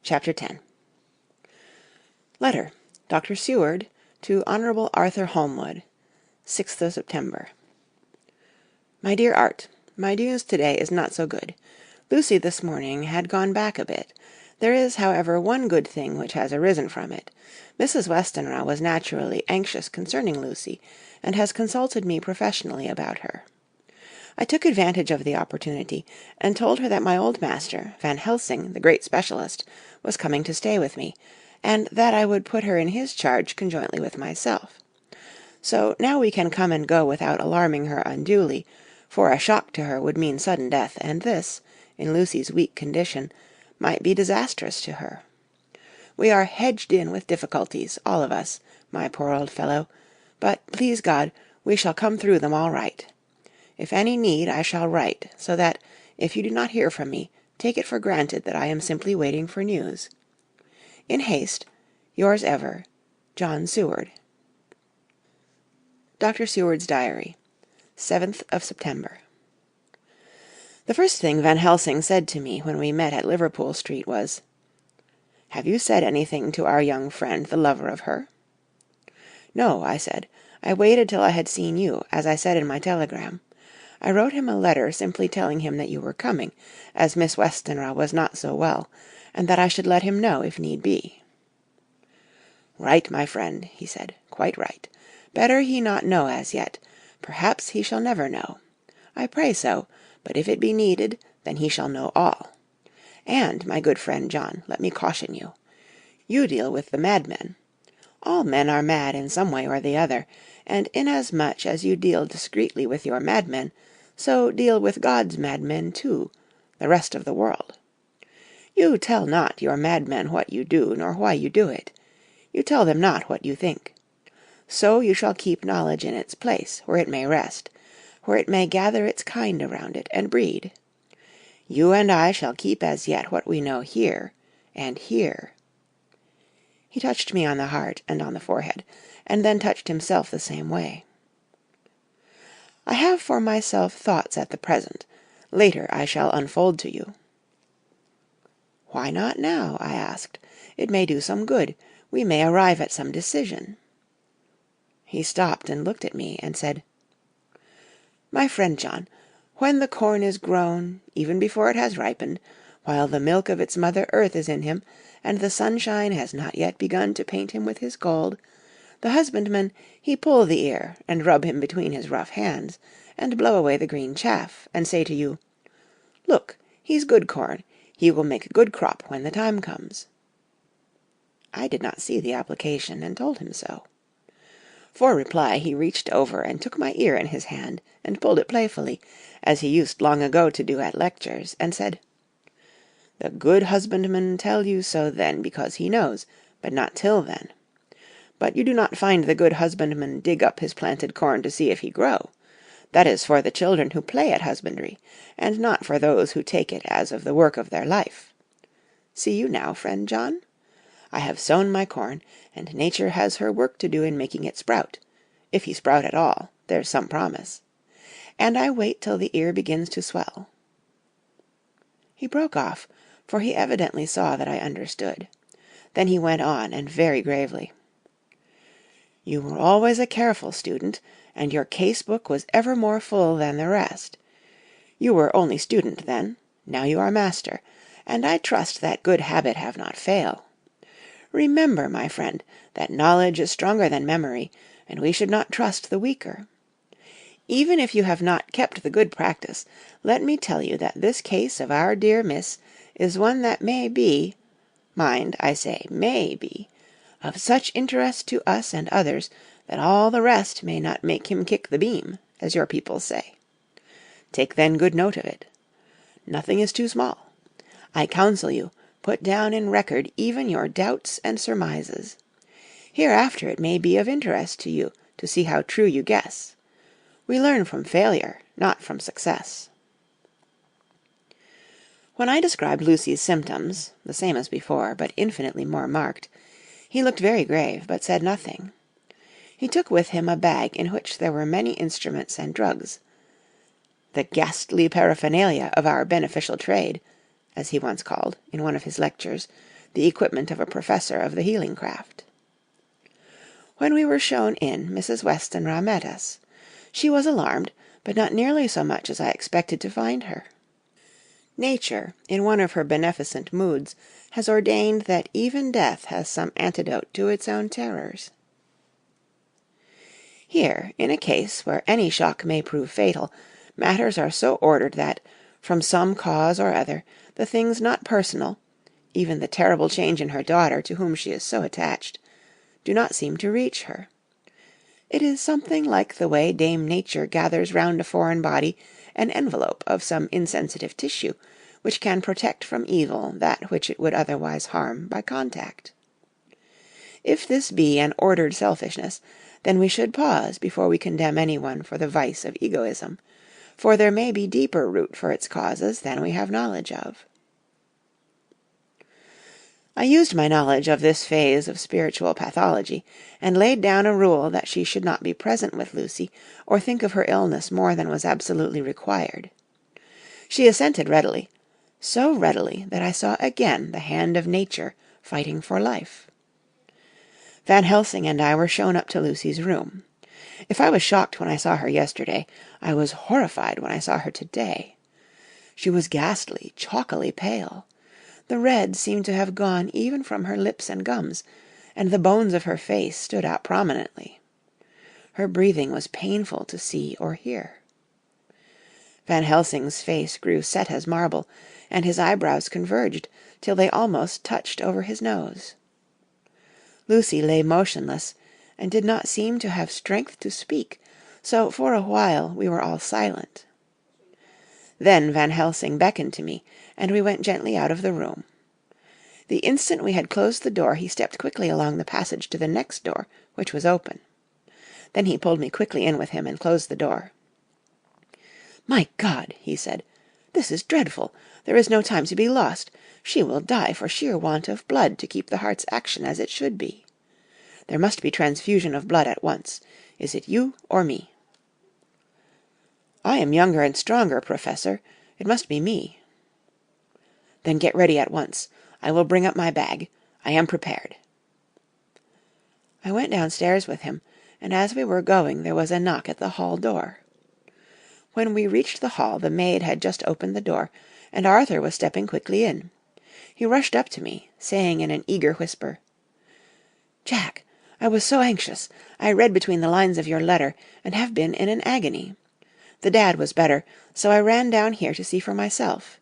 Chapter 10. Letter, Dr. Seward to Honourable Arthur Holmwood, 6th of September. My dear Art, my news today is not so good. Lucy this morning had gone back a bit. There is, however, one good thing which has arisen from it. Mrs. Westenra was naturally anxious concerning Lucy, and has consulted me professionally about her. I took advantage of the opportunity, and told her that my old master, Van Helsing, the great specialist, was coming to stay with me, and that I would put her in his charge conjointly with myself. So now we can come and go without alarming her unduly, for a shock to her would mean sudden death, and this, in Lucy's weak condition, might be disastrous to her. We are hedged in with difficulties, all of us, my poor old fellow, but, please God, we shall come through them all right. If any need, I shall write, so that, if you do not hear from me, take it for granted that I am simply waiting for news. In haste, yours ever, John Seward. Dr. Seward's Diary, 7th of September. The first thing Van Helsing said to me when we met at Liverpool Street was, "Have you said anything to our young friend, the lover of her?" "No," I said. "I waited till I had seen you, as I said in my telegram. I wrote him a letter simply telling him that you were coming, as Miss Westenra was not so well, and that I should let him know if need be." "Right, my friend," he said, "quite right. Better he not know as yet. Perhaps he shall never know. I pray so, but if it be needed, then he shall know all. And, my good friend John, let me caution you. You deal with the madmen. All men are mad in some way or the other, and inasmuch as you deal discreetly with your madmen, so deal with God's madmen too, the rest of the world. You tell not your madmen what you do, nor why you do it. You tell them not what you think. So you shall keep knowledge in its place, where it may rest, where it may gather its kind around it, and breed. You and I shall keep as yet what we know here, and here." He touched me on the heart and on the forehead, and then touched himself the same way. "I have for myself thoughts at the present. Later I shall unfold to you." "Why not now?" I asked. "It may do some good. We may arrive at some decision." He stopped and looked at me, and said, "My friend John, when the corn is grown, even before it has ripened, while the milk of its mother earth is in him, and the sunshine has not yet begun to paint him with his gold, the husbandman he pull the ear, and rub him between his rough hands, and blow away the green chaff, and say to you, 'Look, he's good corn, he will make a good crop when the time comes.'" I did not see the application, and told him so. For reply he reached over and took my ear in his hand, and pulled it playfully, as he used long ago to do at lectures, and said, "The good husbandman tell you so then because he knows, but not till then. But you do not find the good husbandman dig up his planted corn to see if he grow. That is for the children who play at husbandry, and not for those who take it as of the work of their life. See you now, friend John? I have sown my corn, and nature has her work to do in making it sprout, if he sprout at all, there's some promise. And I wait till the ear begins to swell." He broke off, for he evidently saw that I understood. Then he went on, and very gravely, "You were always a careful student, and your case-book was ever more full than the rest. You were only student then, now you are master, and I trust that good habit have not fail. Remember, my friend, that knowledge is stronger than memory, and we should not trust the weaker. Even if you have not kept the good practice, let me tell you that this case of our dear Miss is one that may be, mind, I say may be, of such interest to us and others that all the rest may not make him kick the beam, as your people say. Take then good note of it. Nothing is too small. I counsel you, put down in record even your doubts and surmises. Hereafter it may be of interest to you to see how true you guess. We learn from failure, not from success." When I described Lucy's symptoms, the same as before, but infinitely more marked, he looked very grave, but said nothing. He took with him a bag in which there were many instruments and drugs. "The ghastly paraphernalia of our beneficial trade," as he once called, in one of his lectures, the equipment of a professor of the healing craft. When we were shown in, Mrs. Westenra met us. She was alarmed, but not nearly so much as I expected to find her. Nature, in one of her beneficent moods, has ordained that even death has some antidote to its own terrors. Here, in a case where any shock may prove fatal, matters are so ordered that, from some cause or other, the things not personal, even the terrible change in her daughter, to whom she is so attached, do not seem to reach her. It is something like the way Dame Nature gathers round a foreign body an envelope of some insensitive tissue, which can protect from evil that which it would otherwise harm by contact. If this be an ordered selfishness, then we should pause before we condemn anyone for the vice of egoism, for there may be deeper root for its causes than we have knowledge of. I used my knowledge of this phase of spiritual pathology, and laid down a rule that she should not be present with Lucy, or think of her illness more than was absolutely required. She assented readily, so readily that I saw again the hand of nature fighting for life. Van Helsing and I were shown up to Lucy's room. If I was shocked when I saw her yesterday, I was horrified when I saw her today. She was ghastly, chalkily pale. The red seemed to have gone even from her lips and gums, and the bones of her face stood out prominently. Her breathing was painful to see or hear. Van Helsing's face grew set as marble, and his eyebrows converged till they almost touched over his nose. Lucy lay motionless, and did not seem to have strength to speak, so for a while we were all silent. Then Van Helsing beckoned to me, and we went gently out of the room. The instant we had closed the door, he stepped quickly along the passage to the next door, which was open. Then he pulled me quickly in with him and closed the door. "My God!" he said, "this is dreadful. There is no time to be lost. She will die for sheer want of blood to keep the heart's action as it should be. There must be transfusion of blood at once. Is it you or me?" "I am younger and stronger, Professor. It must be me." "Then get ready at once. I will bring up my bag. I am prepared." I went downstairs with him, and as we were going there was a knock at the hall door. When we reached the hall, the maid had just opened the door, and Arthur was stepping quickly in. He rushed up to me, saying in an eager whisper, "Jack, I was so anxious. I read between the lines of your letter, and have been in an agony. The Dad was better, so I ran down here to see for myself.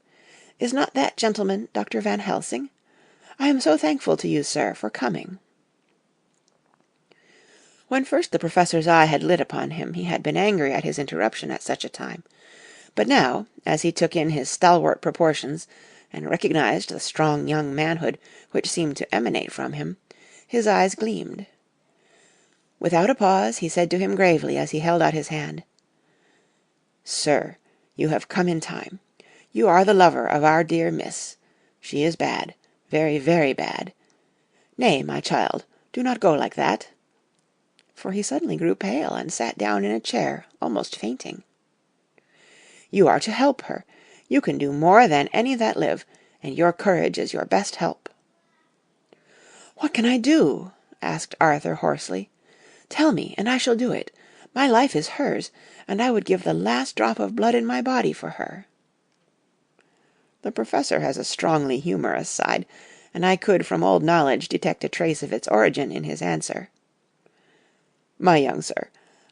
Is not that gentleman Dr. Van Helsing? I am so thankful to you, sir, for coming." When first the Professor's eye had lit upon him, he had been angry at his interruption at such a time. But now, as he took in his stalwart proportions, and recognized the strong young manhood which seemed to emanate from him, his eyes gleamed. Without a pause, he said to him gravely as he held out his hand, "Sir, you have come in time. You are the lover of our dear Miss. She is bad, very, very bad. Nay, my child, do not go like that." For he suddenly grew pale and sat down in a chair, almost fainting. "You are to help her. You can do more than any that live, and your courage is your best help." "What can I do?" asked Arthur hoarsely. "Tell me, and I shall do it. My life is hers, and I would give the last drop of blood in my body for her." The Professor has a strongly humorous side, and I could from old knowledge detect a trace of its origin in his answer. "My young sir,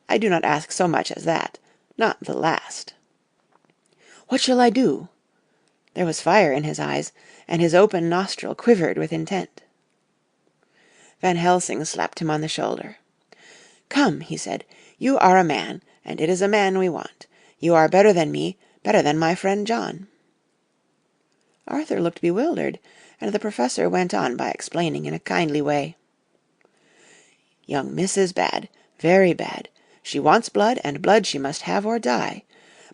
I do not ask so much as that. Not the last." "What shall I do?" There was fire in his eyes, and his open nostril quivered with intent. Van Helsing slapped him on the shoulder. "Come," he said, "you are a man, and it is a man we want. You are better than me, better than my friend John." Arthur looked bewildered, and the Professor went on by explaining in a kindly way. "Young Miss is bad, very bad. She wants blood, and blood she must have or die.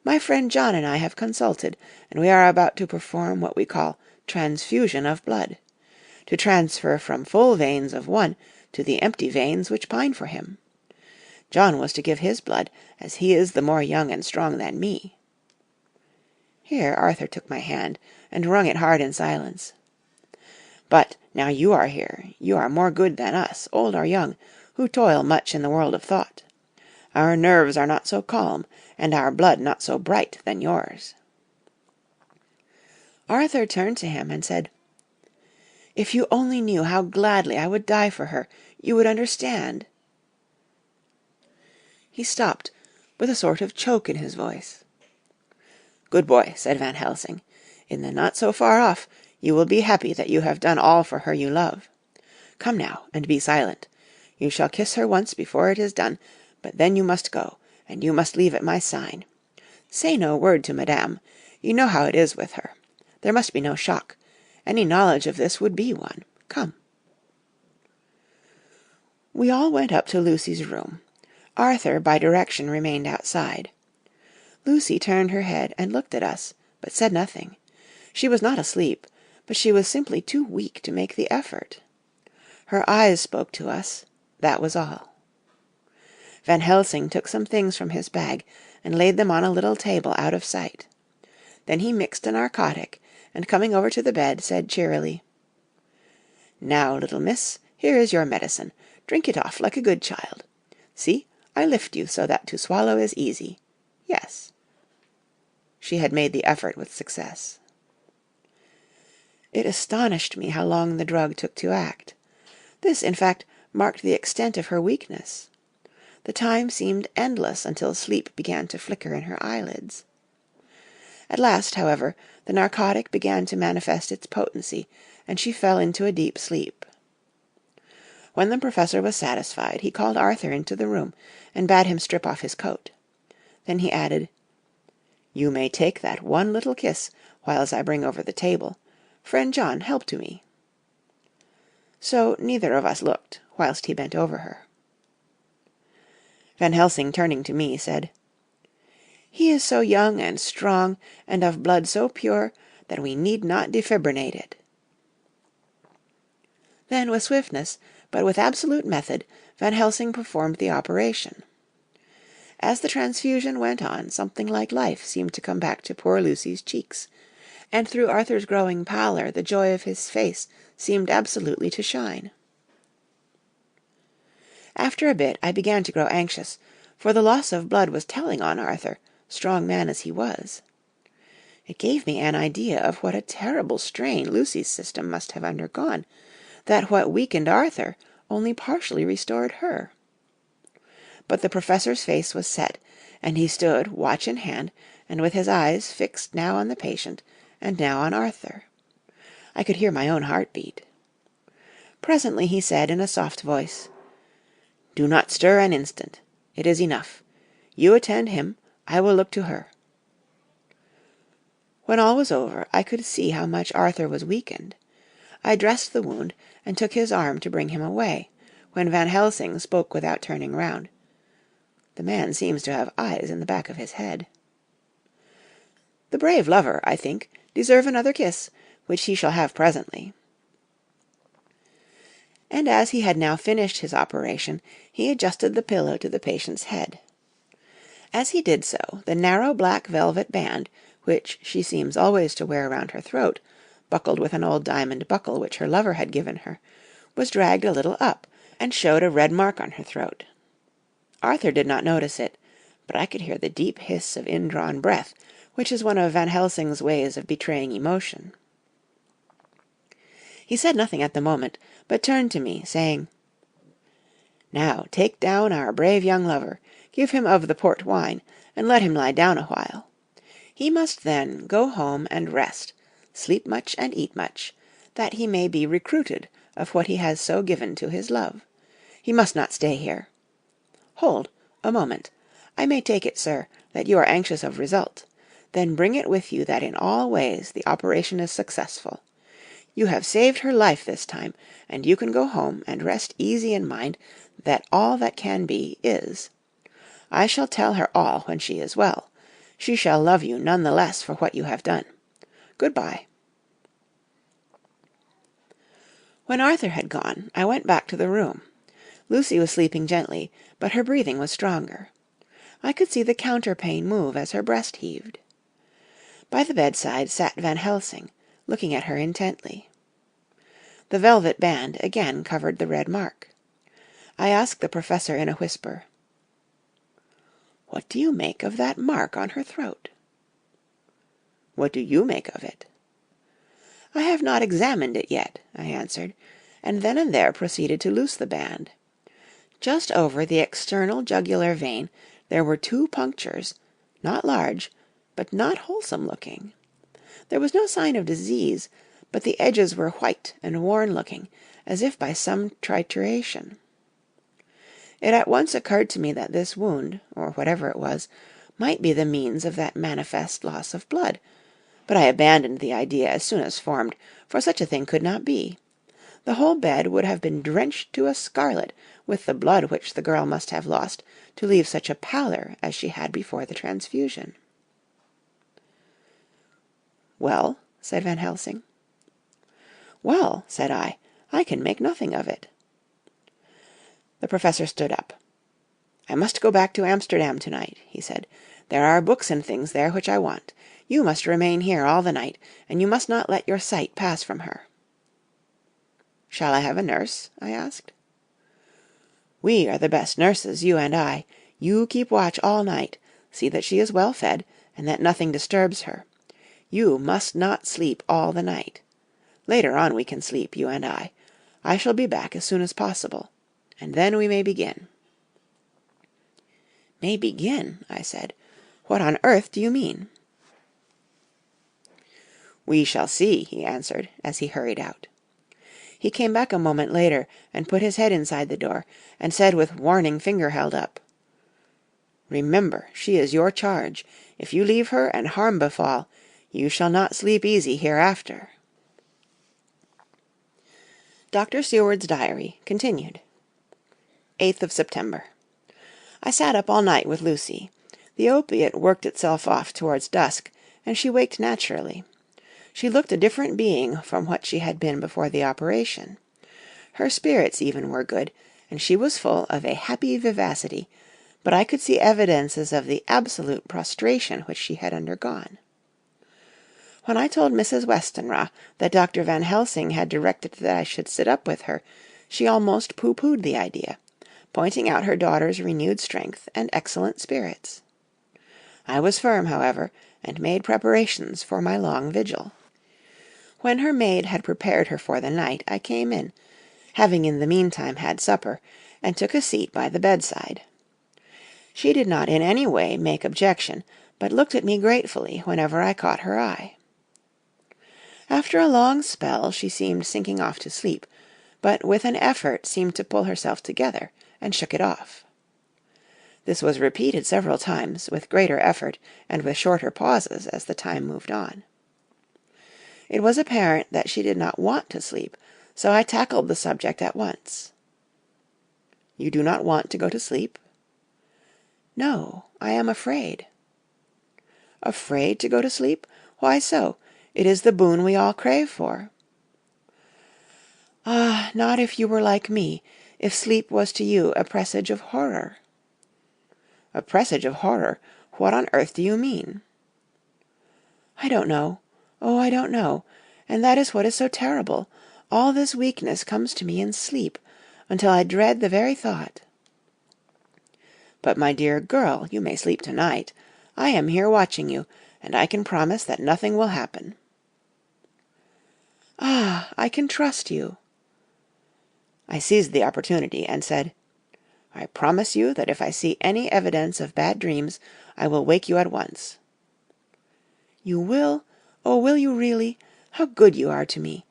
My friend John and I have consulted, and we are about to perform what we call transfusion of blood, to transfer from full veins of one to the empty veins which pine for him. John was to give his blood, as he is the more young and strong than me." Here Arthur took my hand, and wrung it hard in silence. "But Now you are here, you are more good than us, old or young, who toil much in the world of thought. Our nerves are not so calm, and our blood not so bright than yours." Arthur turned to him and said, "If you only knew how gladly I would die for her, you would understand." He stopped, with a sort of choke in his voice. "Good boy," said Van Helsing. "In the not so far off, you will be happy that you have done all for her you love. Come now, and be silent. You shall kiss her once before it is done, but then you must go, and you must leave at my sign. Say no word to Madame. You know how it is with her. There must be no shock. Any knowledge of this would be one. Come." We all went up to Lucy's room. Arthur, by direction, remained outside. Lucy turned her head and looked at us, but said nothing. She was not asleep, but she was simply too weak to make the effort. Her eyes spoke to us, that was all. Van Helsing took some things from his bag and laid them on a little table out of sight. Then he mixed a narcotic, and coming over to the bed, said cheerily, "Now, little miss, here is your medicine. Drink it off like a good child. See, I lift you so that to swallow is easy. Yes." She had made the effort with success. It astonished me how long the drug took to act. This, in fact, marked the extent of her weakness. The time seemed endless until sleep began to flicker in her eyelids. At last, however, the narcotic began to manifest its potency, and she fell into a deep sleep. When the professor was satisfied, he called Arthur into the room and bade him strip off his coat. Then he added, "You may take that one little kiss whiles I bring over the table. Friend John, help to me." So neither of us looked, whilst he bent over her. Van Helsing, turning to me, said, "He is so young and strong, and of blood so pure, that we need not defibrinate it." Then, with swiftness, but with absolute method, Van Helsing performed the operation. As the transfusion went on, something like life seemed to come back to poor Lucy's cheeks, and through Arthur's growing pallor the joy of his face seemed absolutely to shine. After a bit I began to grow anxious, for the loss of blood was telling on Arthur, strong man as he was. It gave me an idea of what a terrible strain Lucy's system must have undergone, that what weakened Arthur only partially restored her. But the professor's face was set, and he stood, watch in hand, and with his eyes fixed now on the patient, and now on Arthur. I could hear my own heart beat. Presently he said in a soft voice, "Do not stir an instant. It is enough. You attend him, I will look to her." When all was over, I could see how much Arthur was weakened. I dressed the wound, and took his arm to bring him away, when Van Helsing spoke without turning round. The man seems to have eyes in the back of his head. "The brave lover, I think, deserve another kiss, which he shall have presently." And as he had now finished his operation, he adjusted the pillow to the patient's head. As he did so, the narrow black velvet band, which she seems always to wear round her throat, buckled with an old diamond buckle which her lover had given her, was dragged a little up, and showed a red mark on her throat. Arthur did not notice it, but I could hear the deep hiss of indrawn breath, which is one of Van Helsing's ways of betraying emotion. He said nothing at the moment, but turned to me, saying, "Now take down our brave young lover, give him of the port wine, and let him lie down a while. He must then go home and rest, sleep much and eat much, that he may be recruited of what he has so given to his love. He must not stay here. Hold, a moment. I may take it, sir, that you are anxious of result. Then bring it with you that in all ways the operation is successful. You have saved her life this time, and you can go home and rest easy in mind that all that can be is. I shall tell her all when she is well. She shall love you none the less for what you have done. Good-bye." When Arthur had gone, I went back to the room. Lucy was sleeping gently, but her breathing was stronger. I could see the counterpane move as her breast heaved. By the bedside sat Van Helsing, looking at her intently. The velvet band again covered the red mark. I asked the Professor in a whisper, "What do you make of that mark on her throat?" "What do you make of it?" "I have not examined it yet," I answered, and then and there proceeded to loose the band. Just over the external jugular vein there were 2 punctures, not large, but not wholesome looking. There was no sign of disease, but the edges were white and worn looking, as if by some trituration. It at once occurred to me that this wound, or whatever it was, might be the means of that manifest loss of blood, but I abandoned the idea as soon as formed, for such a thing could not be. The whole bed would have been drenched to a scarlet with the blood which the girl must have lost to leave such a pallor as she had before the transfusion. "Well?" said Van Helsing. "Well," said I can make nothing of it." The Professor stood up. "I must go back to Amsterdam tonight," he said. "There are books and things there which I want. You must remain here all the night, and you must not let your sight pass from her." "Shall I have a nurse?" I asked. "We are the best nurses, you and I. You keep watch all night, see that she is well fed, and that nothing disturbs her. You must not sleep all the night. Later on we can sleep, you and I. I shall be back as soon as possible, and then we may begin." "May begin?" I said. "What on earth do you mean?" "We shall see," he answered, as he hurried out. He came back a moment later and put his head inside the door, and said with warning finger held up, "Remember, she is your charge. If you leave her and harm befall, you shall not sleep easy hereafter." Dr. Seward's Diary continued. 8th of September. I sat up all night with Lucy. The opiate worked itself off towards dusk, and she waked naturally. She looked a different being from what she had been before the operation. Her spirits even were good, and she was full of a happy vivacity, but I could see evidences of the absolute prostration which she had undergone. When I told Mrs. Westenra that Dr. Van Helsing had directed that I should sit up with her, she almost pooh-poohed the idea, pointing out her daughter's renewed strength and excellent spirits. I was firm, however, and made preparations for my long vigil. When her maid had prepared her for the night, I came in, having in the meantime had supper, and took a seat by the bedside. She did not in any way make objection, but looked at me gratefully whenever I caught her eye. After a long spell she seemed sinking off to sleep, but with an effort seemed to pull herself together, and shook it off. This was repeated several times, with greater effort and with shorter pauses as the time moved on. It was apparent that she did not want to sleep, so I tackled the subject at once. "You do not want to go to sleep?" "No, I am afraid." "Afraid to go to sleep? Why so? It is the boon we all crave for." "Ah, not if you were like me, if sleep was to you a presage of horror." "A presage of horror? What on earth do you mean?" "I don't know. Oh, I don't know. And that is what is so terrible. All this weakness comes to me in sleep, until I dread the very thought." "But, my dear girl, you may sleep tonight. I am here watching you, and I can promise that nothing will happen." "Ah, I can trust you." I seized the opportunity and said, "I promise you that if I see any evidence of bad dreams, I will wake you at once." "You will? Oh, will you really? How good you are to me.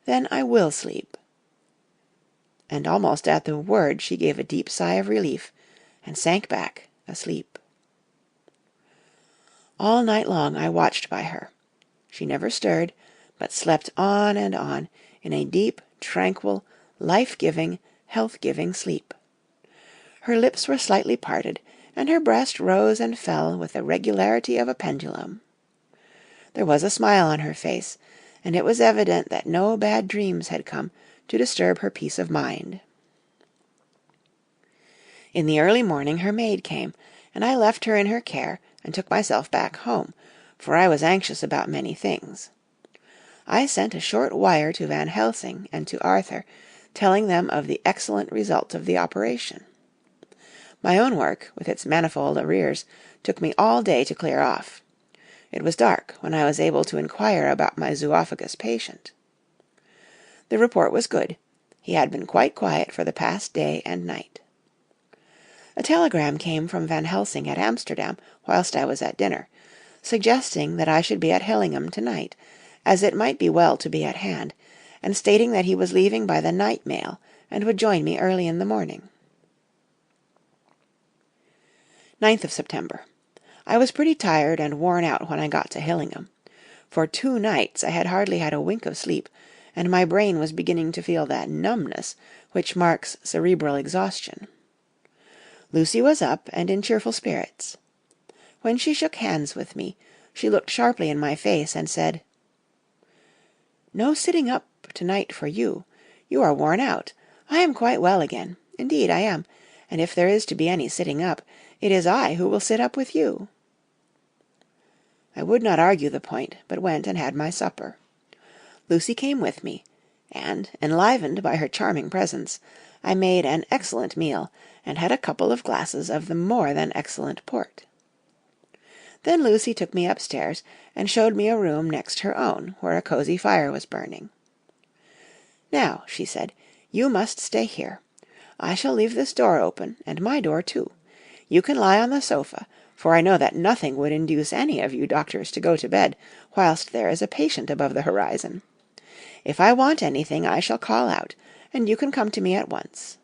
Then I will sleep." And almost at the word she gave a deep sigh of relief, and sank back asleep. All night long I watched by her. She never stirred, but slept on and on, in a deep, tranquil, life-giving, health-giving sleep. Her lips were slightly parted, and her breast rose and fell with the regularity of a pendulum. There was a smile on her face, and it was evident that no bad dreams had come to disturb her peace of mind. In the early morning her maid came, and I left her in her care and took myself back home, for I was anxious about many things. I sent a short wire to Van Helsing and to Arthur, telling them of the excellent result of the operation. My own work, with its manifold arrears, took me all day to clear off. It was dark when I was able to inquire about my zoophagus patient. The report was good. He had been quite quiet for the past day and night. A telegram came from Van Helsing at Amsterdam whilst I was at dinner, suggesting that I should be at Hillingham tonight, as it might be well to be at hand, and stating that he was leaving by the night mail and would join me early in the morning. 9th of September. I was pretty tired and worn out when I got to Hillingham. For 2 nights I had hardly had a wink of sleep, and my brain was beginning to feel that numbness which marks cerebral exhaustion. Lucy was up and in cheerful spirits. When she shook hands with me, she looked sharply in my face and said, "No sitting up tonight for you. You are worn out. I am quite well again. Indeed, I am, and if there is to be any sitting up, it is I who will sit up with you." I would not argue the point, but went and had my supper. Lucy came with me, and, enlivened by her charming presence, I made an excellent meal, and had a couple of glasses of the more than excellent port. Then Lucy took me upstairs, and showed me a room next her own, where a cosy fire was burning. "Now," she said, "you must stay here. I shall leave this door open, and my door too. You can lie on the sofa, for I know that nothing would induce any of you doctors to go to bed whilst there is a patient above the horizon. If I want anything, I shall call out, and you can come to me at once."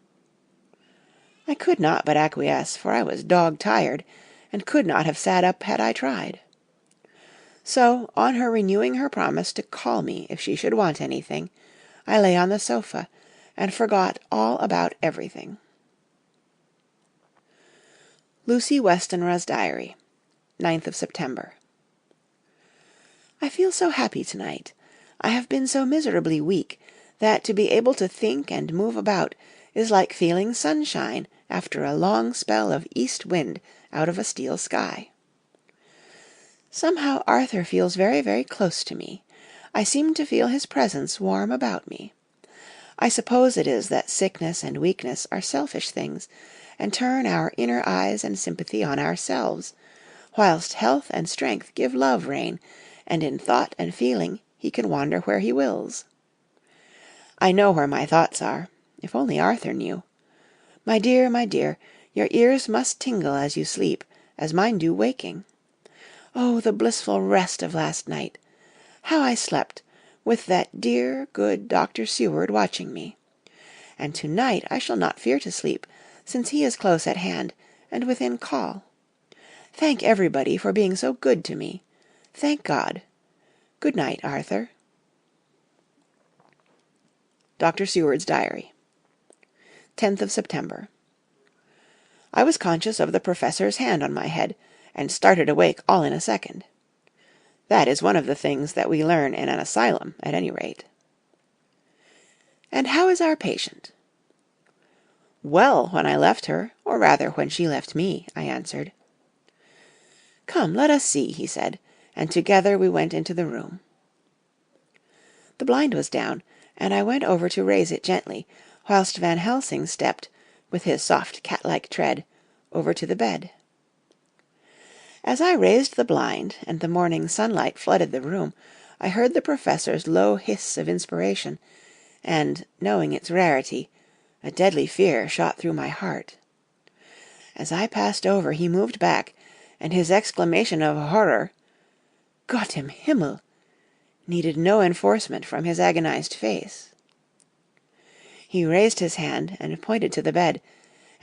I could not but acquiesce, for I was dog-tired, and could not have sat up had I tried. So, on her renewing her promise to call me if she should want anything, I lay on the sofa, and forgot all about everything. Lucy Westenra's Diary, 9th of September. I feel so happy tonight. I have been so miserably weak that to be able to think and move about is like feeling sunshine after a long spell of east wind out of a steel sky. Somehow Arthur feels very, very close to me. I seem to feel his presence warm about me. I suppose it is that sickness and weakness are selfish things, and turn our inner eyes and sympathy on ourselves, whilst health and strength give love rein, and in thought and feeling he can wander where he wills. I know where my thoughts are, if only Arthur knew. My dear, your ears must tingle as you sleep, as mine do waking. Oh, the blissful rest of last night! How I slept, with that dear, good Dr. Seward watching me. And to-night I shall not fear to sleep, since he is close at hand, and within call. Thank everybody for being so good to me. Thank God. Good night, Arthur. Dr. Seward's Diary, 10th of September. I was conscious of the Professor's hand on my head, and started awake all in a second. That is one of the things that we learn in an asylum, at any rate. "And how is our patient?" "Well, when I left her, or rather when she left me," I answered. "Come, let us see," he said, and together we went into the room. The blind was down, and I went over to raise it gently, whilst Van Helsing stepped, with his soft cat-like tread, over to the bed. As I raised the blind, and the morning sunlight flooded the room, I heard the Professor's low hiss of inspiration, and, knowing its rarity, a deadly fear shot through my heart. As I passed over, he moved back, and his exclamation of horror, "Gott im Himmel!" needed no enforcement from his agonized face. He raised his hand and pointed to the bed,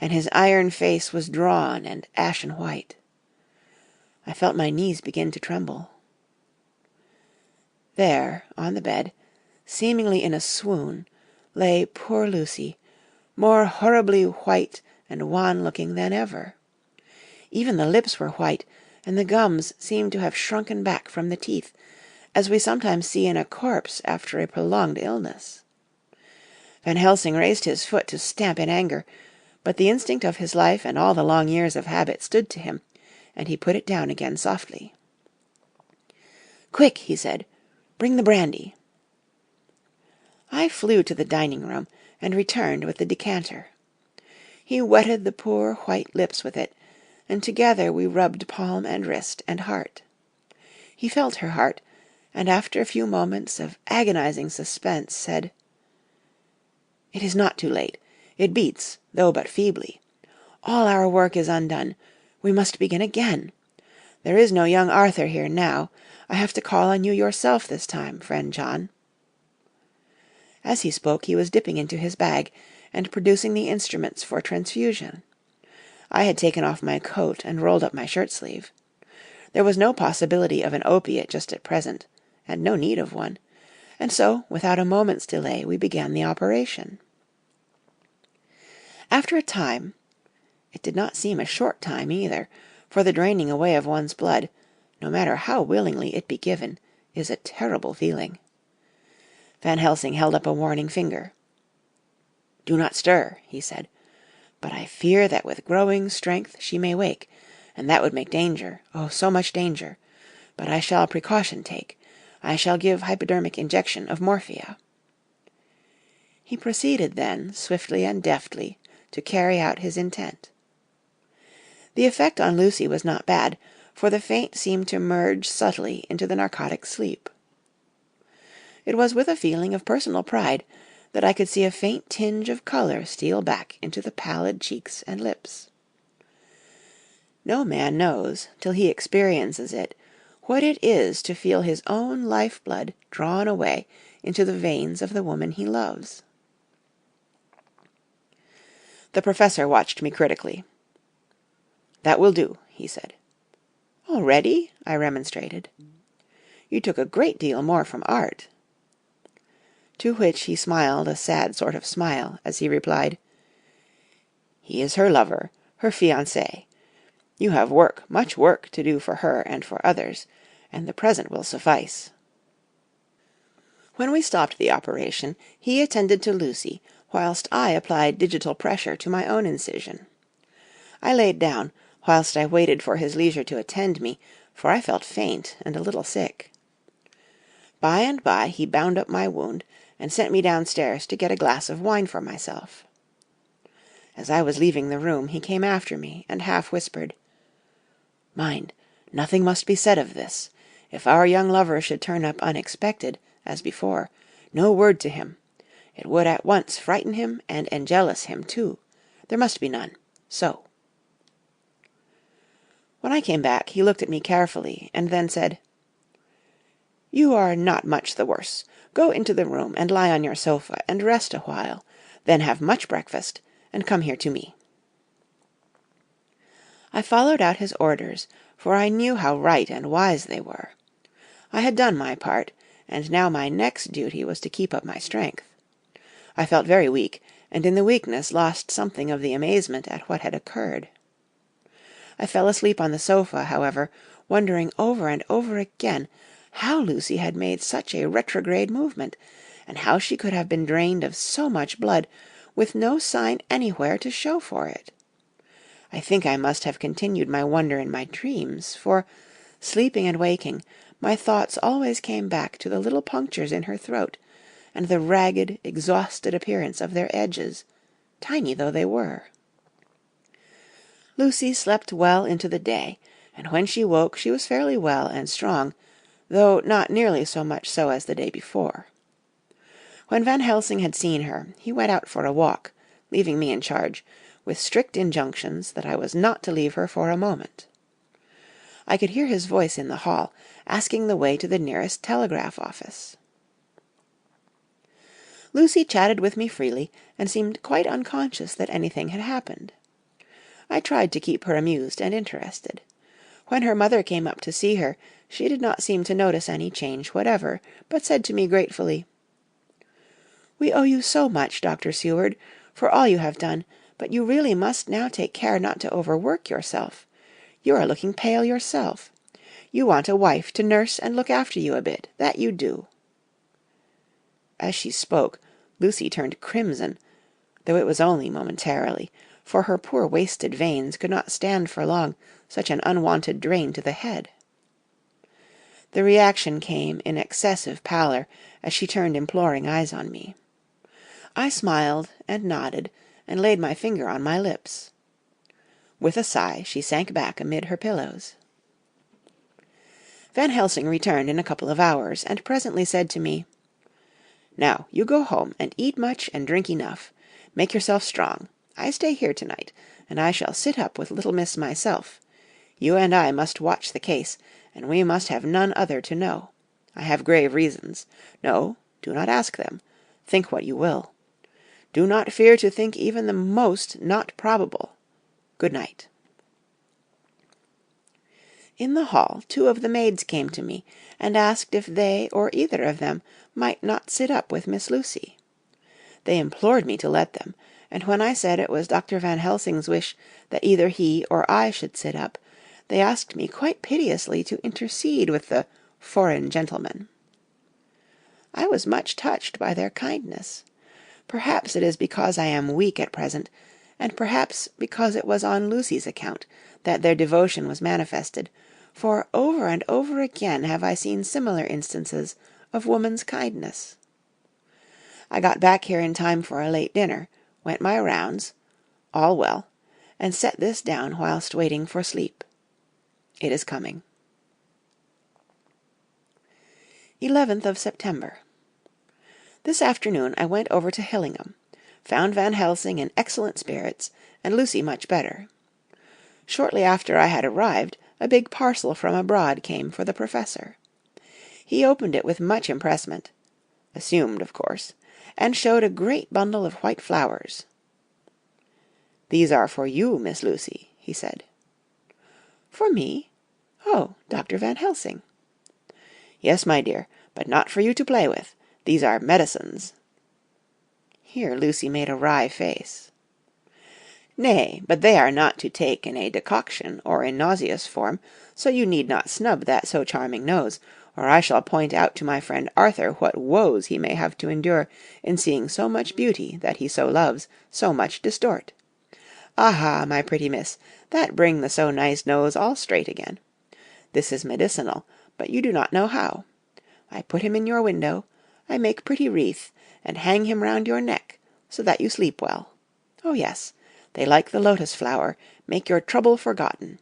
and his iron face was drawn and ashen white. I felt my knees begin to tremble. There, on the bed, seemingly in a swoon, lay poor Lucy, more horribly white and wan-looking than ever. Even the lips were white, and the gums seemed to have shrunken back from the teeth, as we sometimes see in a corpse after a prolonged illness. Van Helsing raised his foot to stamp in anger, but the instinct of his life and all the long years of habit stood to him, and he put it down again softly. "Quick," he said, "bring the brandy." I flew to the dining-room, and returned with the decanter. He wetted the poor white lips with it, and together we rubbed palm and wrist and heart. He felt her heart, and after a few moments of agonizing suspense, said, "It is not too late. It beats, though but feebly. All our work is undone. We must begin again. There is no young Arthur here now. I have to call on you yourself this time, friend John." As he spoke he was dipping into his bag, and producing the instruments for transfusion. I had taken off my coat and rolled up my shirt-sleeve. There was no possibility of an opiate just at present, and no need of one, and so, without a moment's delay, we began the operation. After a time, it did not seem a short time either, for the draining away of one's blood, no matter how willingly it be given, is a terrible feeling. Van Helsing held up a warning finger. "Do not stir," he said, "but I fear that with growing strength she may wake, and that would make danger, oh, so much danger. But I shall precaution take. I shall give hypodermic injection of morphia." He proceeded then, swiftly and deftly, to carry out his intent. The effect on Lucy was not bad, for the faint seemed to merge subtly into the narcotic sleep. It was with a feeling of personal pride that I could see a faint tinge of color steal back into the pallid cheeks and lips. No man knows, till he experiences it, what it is to feel his own life-blood drawn away into the veins of the woman he loves. The professor watched me critically. "That will do," he said. "Already?" I remonstrated. "You took a great deal more from art." To which he smiled a sad sort of smile, as he replied, "He is her lover, her fiancé. You have work, much work, to do for her and for others, and the present will suffice." When we stopped the operation, he attended to Lucy, whilst I applied digital pressure to my own incision. I laid down, whilst I waited for his leisure to attend me, for I felt faint and a little sick. By and by he bound up my wound, and sent me downstairs to get a glass of wine for myself. As I was leaving the room, he came after me, and half whispered, "Mind, nothing must be said of this. If our young lover should turn up unexpected, as before, no word to him. It would at once frighten him and enjealous him too. There must be none. So." When I came back, he looked at me carefully, and then said, "You are not much the worse. Go into the room and lie on your sofa and rest a while, then have much breakfast, and come here to me." I followed out his orders, for I knew how right and wise they were. I had done my part, and now my next duty was to keep up my strength. I felt very weak, and in the weakness lost something of the amazement at what had occurred. I fell asleep on the sofa, however, wondering over and over again how Lucy had made such a retrograde movement, and how she could have been drained of so much blood, with no sign anywhere to show for it. I think I must have continued my wonder in my dreams, for, sleeping and waking, my thoughts always came back to the little punctures in her throat, and the ragged, exhausted appearance of their edges, tiny though they were. Lucy slept well into the day, and when she woke she was fairly well and strong, though not nearly so much so as the day before. When Van Helsing had seen her, he went out for a walk, leaving me in charge, with strict injunctions that I was not to leave her for a moment. I could hear his voice in the hall, asking the way to the nearest telegraph office. Lucy chatted with me freely, and seemed quite unconscious that anything had happened. I tried to keep her amused and interested. When her mother came up to see her, she did not seem to notice any change whatever, but said to me gratefully, "We owe you so much, Dr. Seward, for all you have done, but you really must now take care not to overwork yourself. You are looking pale yourself. You want a wife to nurse and look after you a bit, that you do." As she spoke, Lucy turned crimson, though it was only momentarily, for her poor wasted veins could not stand for long such an unwonted drain to the head. The reaction came in excessive pallor as she turned imploring eyes on me. I smiled and nodded and laid my finger on my lips. With a sigh, she sank back amid her pillows. Van Helsing returned in a couple of hours, and presently said to me, "Now, you go home, and eat much and drink enough. Make yourself strong. I stay here tonight, and I shall sit up with little miss myself. You and I must watch the case, and we must have none other to know. I have grave reasons. No, do not ask them. Think what you will. Do not fear to think even the most not probable. Good night." In the hall, 2 of the maids came to me, and asked if they or either of them might not sit up with Miss Lucy. They implored me to let them, and when I said it was Dr. Van Helsing's wish that either he or I should sit up, they asked me quite piteously to intercede with the "foreign gentleman." I was much touched by their kindness. Perhaps it is because I am weak at present, and perhaps because it was on Lucy's account that their devotion was manifested, for over and over again have I seen similar instances of woman's kindness. I got back here in time for a late dinner, went my rounds, all well, and set this down whilst waiting for sleep. It is coming. 11th of September. This afternoon I went over to Hillingham, found Van Helsing in excellent spirits, and Lucy much better. Shortly after I had arrived, a big parcel from abroad came for the Professor. He opened it with much impressment, assumed, of course, and showed a great bundle of white flowers. "These are for you, Miss Lucy," he said. "For me? Oh, Dr. Van Helsing." "Yes, my dear, but not for you to play with. These are medicines." Here Lucy made a wry face. "Nay, but they are not to take in a decoction or in nauseous form, so you need not snub that so charming nose, or I shall point out to my friend Arthur what woes he may have to endure in seeing so much beauty that he so loves so much distort. Aha, my pretty miss, that bring the so nice nose all straight again. This is medicinal, but you do not know how. I put him in your window, I make pretty wreath, and hang him round your neck, so that you sleep well. Oh yes, they like the lotus flower, make your trouble forgotten.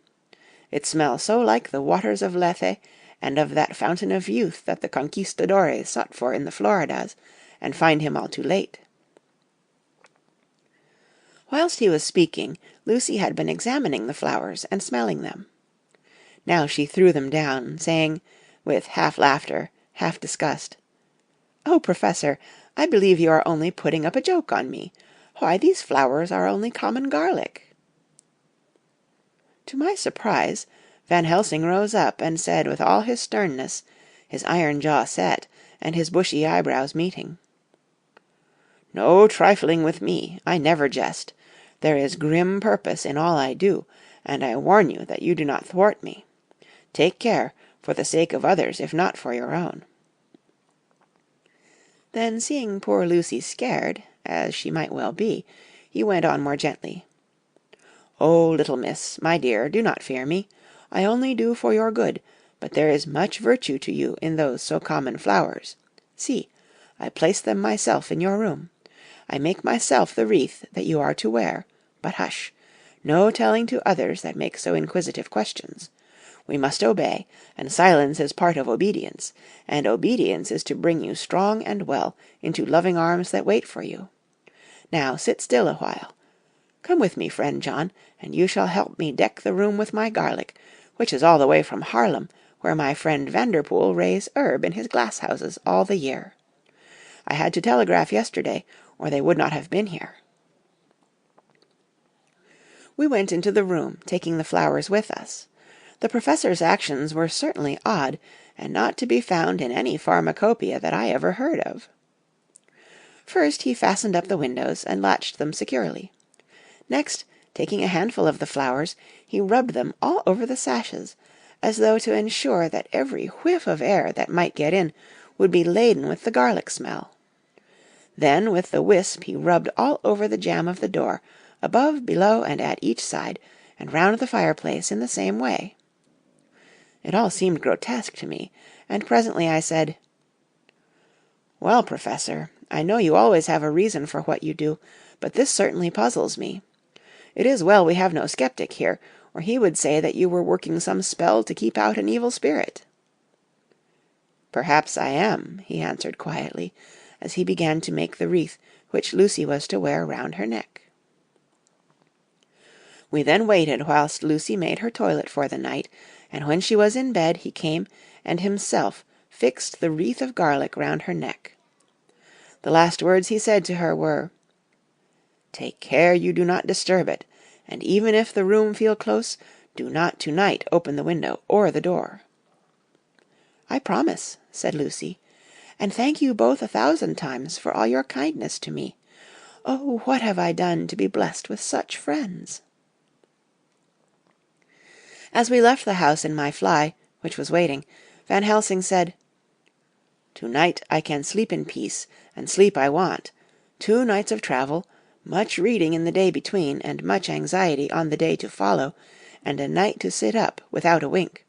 It smells so like the waters of Lethe, and of that fountain of youth that the conquistadores sought for in the Floridas, and find him all too late." Whilst he was speaking, Lucy had been examining the flowers and smelling them. Now she threw them down, saying, with half laughter, half disgust, "Oh, Professor, I believe you are only putting up a joke on me. Why, these flowers are only common garlic." To my surprise, Van Helsing rose up and said with all his sternness, his iron jaw set, and his bushy eyebrows meeting, "No trifling with me, I never jest. There is grim purpose in all I do, and I warn you that you do not thwart me. Take care, for the sake of others if not for your own." Then, seeing poor Lucy scared, as she might well be, he went on more gently, "Oh, little miss, my dear, do not fear me. I only do for your good, but there is much virtue to you in those so common flowers. See, I place them myself in your room. I make myself the wreath that you are to wear, but hush, no telling to others that make so inquisitive questions. We must obey, and silence is part of obedience, and obedience is to bring you strong and well into loving arms that wait for you. Now sit still a while. Come with me, friend John, and you shall help me deck the room with my garlic, which is all the way from Haarlem, where my friend Vanderpool raise herb in his glasshouses all the year. I had to telegraph yesterday, or they would not have been here." We went into the room, taking the flowers with us. The Professor's actions were certainly odd, and not to be found in any pharmacopoeia that I ever heard of. First he fastened up the windows and latched them securely. Next, taking a handful of the flowers, he rubbed them all over the sashes, as though to ensure that every whiff of air that might get in would be laden with the garlic smell. Then with the wisp he rubbed all over the jamb of the door, above, below, and at each side, and round the fireplace in the same way. It all seemed grotesque to me, and presently I said, "Well, Professor, I know you always have a reason for what you do, but this certainly puzzles me. It is well we have no skeptic here, or he would say that you were working some spell to keep out an evil spirit." "Perhaps I am," he answered quietly, as he began to make the wreath which Lucy was to wear round her neck. We then waited whilst Lucy made her toilet for the night, and when she was in bed he came and himself fixed the wreath of garlic round her neck. The last words he said to her were, "Take care you do not disturb it, and even if the room feel close, do not to-night open the window or the door." "I promise," said Lucy, "and thank you both 1,000 times for all your kindness to me. Oh, what have I done to be blessed with such friends?" As we left the house in my fly, which was waiting, Van Helsing said, "To-night I can sleep in peace, and sleep I want. 2 nights of travel, much reading in the day between, and much anxiety on the day to follow, and a night to sit up without a wink.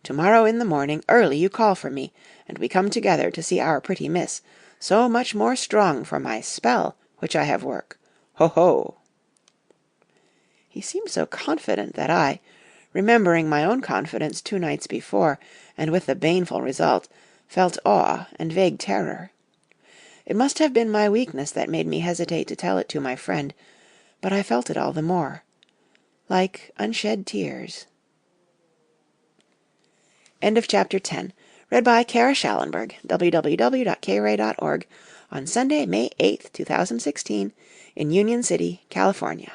To-morrow in the morning early you call for me, and we come together to see our pretty miss, so much more strong for my spell which I have work. Ho, ho!" He seemed so confident that I, remembering my own confidence 2 nights before, and with the baneful result, felt awe and vague terror. It must have been my weakness that made me hesitate to tell it to my friend, but I felt it all the more, like unshed tears. End of chapter 10. Read by Kara Schallenberg, www.kray.org, on Sunday, May 8th, 2016, in Union City, California.